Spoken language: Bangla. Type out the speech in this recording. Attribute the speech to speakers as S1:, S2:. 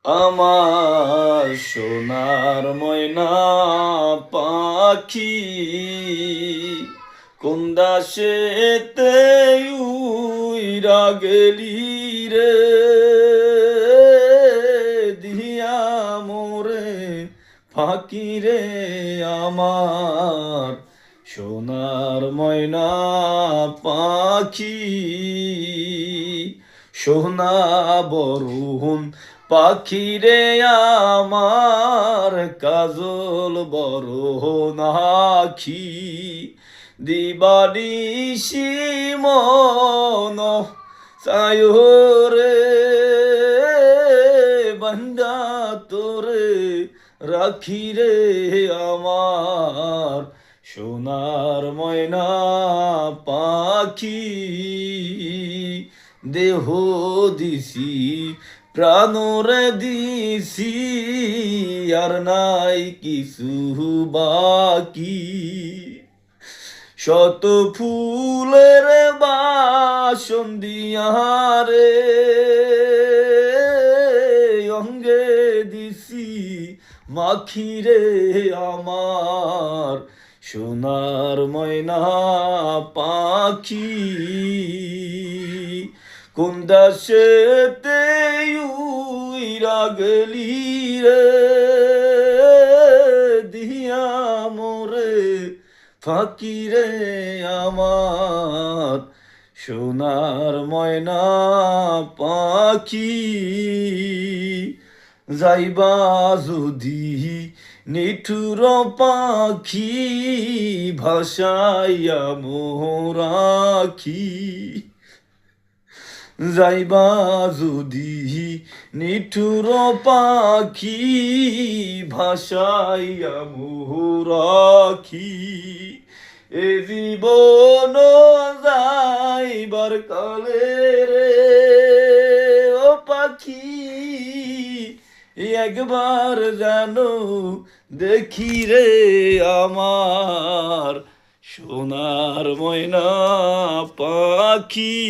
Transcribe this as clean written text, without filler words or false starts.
S1: আমার সোনার ময়না পাখি কোন দাসেতে উইরা গেলি রে দিয়া মোরে ফাঁকি রে আমার সোনার ময়না পাখি সোনা বরুণ পাখি রে আমার কাজল বরুণ আখি দিবানিশি মন সায়রে বন্দা তোরে রাখি রে আমার সোনার ময়না পাখি দেহ দিছি প্রাণরে দিছি আর নাই কিছু বাকি শত ফুলের বাসন দিয়ারে অঙ্গে দিছি মাখিরে আমার সোনার ময়না পাখি কোন দাসেতে উইরা গেলি রে দিয়া মোরে ফাঁকি রে আমার সোনার ময়না পাখি যাইবা যদি নিঠুর পাখি ভাসাইয়া মোরাখি যাইবা যদি নিঠুর পাখি ভাসাইয়া মোরাখি এ জীবন যাইবার কালে রে ও পাখি একবার জানো দেখি রে আমার সোনার ময়না পাখি।